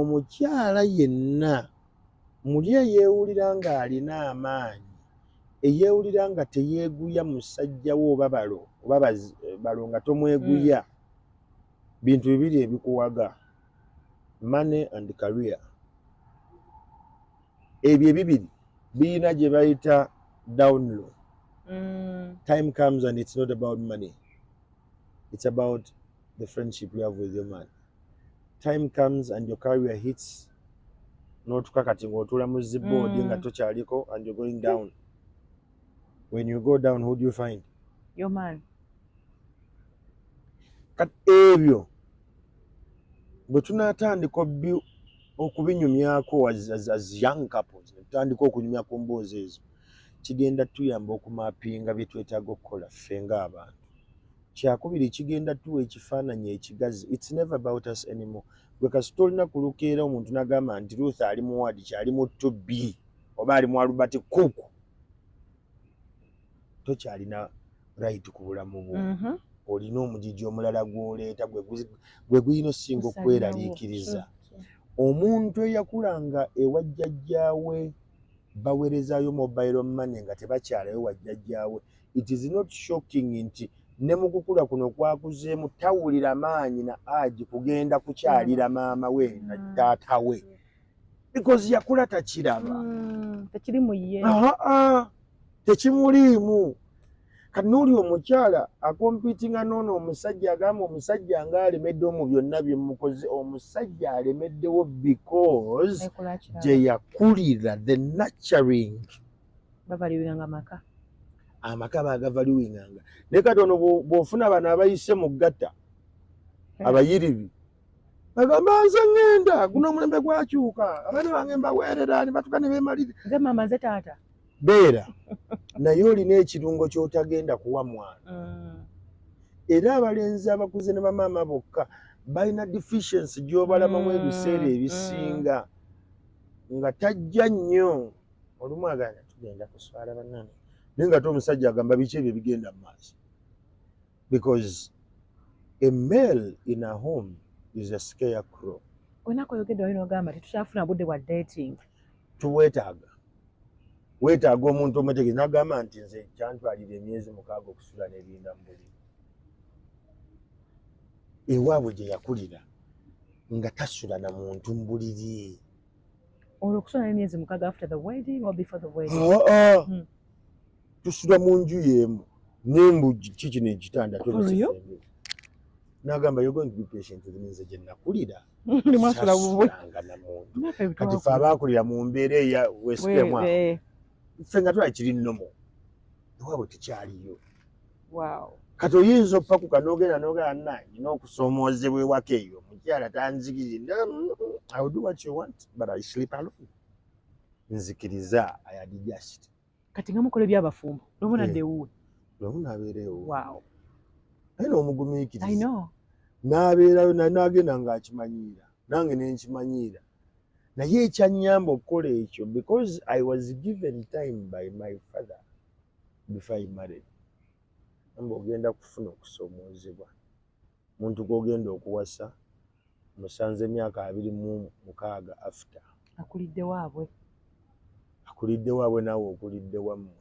omukyala yenna muli eyeewulira ng'alina amaanyi, eyeewulira nga teyeeguya musajja we oba balo nga tomweguya, bintu bibiri ebikuwaga, money and career. Ebyo ebibiri birina gye bayita down low. Time comes and it's not about money. It's about the friendship you have with your man. Time comes and your career hits. N'otuka kati ng'otula mu zibboard nga tokyaliko and you're going down. When you go down, who do you find? Your man. Kati ebyo bwe tunaatandika okubinyumyako as young couples, tutandika okunyumya ku mboozi ezo, kigenda tuyamba okumapinga bye twetaaga okukola ffe ng'abantu. Kyakubiri kigenda tuwa ekifaananyi ekigazi. It's never about us anymore. Gwe kasi tolina kulukeera omuntu n'agamba nti Ruth ali mu wadi kyali mu 2B oba ali mu Albert Cook. Tokyalina right ku bulamu bwo. Olina omugigi omulala gw'oleeta gwe guyina osinga okweraliikiriza. Omuntu eyakulanga ewa jjajjaawe baweerezaayo mobile money nga tebakyalayo wa jjajjaawe, it is not shocking nti ne mu kukula kuno kwakuzeemu tawulira maanyi na agi kugenda kukyalira maama we na taata we, because yakula takiraba. Tekiri mu ye. Tekimuliimu. Kati n'oli omukyala akompitinga n'ono omusajja agamba omusajja ng'alemedde mu byonna bye mukoze, omusajja alemeddewo because gye yakulira, the nurturing. Bavaliwinganga amaka. Amaka bagavaliwinganga. Ne kati ono bw'ofuna bano abayise mu ggata abayiribi bagamba nze ngenda guno omulembe gwakyuka abaana bange mbaweerera ne batuka ne beemalira. Nze maama nze taata. Beera naye olina ekirungo ky'otagenda kuwa mwana. Era abalenzi abakuze ne bamaama bokka balina deficiency gy'obalamamu ebiseera ebisinga nga tajja nnyo. Olumu agamba tugenda kuswala bannange naye nga omusajja agamba biki ebyo bigenda mu maaso. Because a male in a home is a scarecrow. Onako yogedde olina ogamba tetukyafuna budde bwa dating. Tuweetaaga. Weetaaga omuntu omutegeezi n'agamba nti nze kyantwalira emyezi 6 okusula n'ebinda mu buliri. Ewaabwe gye yakulira nga tasula na muntu mu buliri. Olwo okusula n'emyezi 6 after the wedding or before the wedding? Tusula mu nju y'emu n'embu kiki n'ekitanda tobasefembe. N'agamba you're going to be patient with me, nze gye nakulira. Sasulanga na muntu. Kati ffe abaakulira mu mbeera eya western ffe nga twali kiri nnomo. Ewaabwe tekyaliyo. Kati oyinza oppakuka n'ogenda n'ogamba nina okusoomoozebwa ewaka eyo omukyala tanzikiriza. I will do what you want but I sleep alone. Nzikiriza I adjust. Kati nga mukola ebyabafumbo n'obona ddewuwe. Lwomuna abeerewo. Naye n'omugumiikiriza. I know. N'abeerayo n'agenda ng'akimanyiira nange ne nkimanyiira. Naye ekyannyamba okukola ekyo because I was given time by my father before I married. Amba ogenda kufuna okusoomoozebwa. Muntu gw'ogenda okuwasa musanze emyaka 26 after. Akulidde waabwe. Akulidde waabwe naawe okulidde wammwe.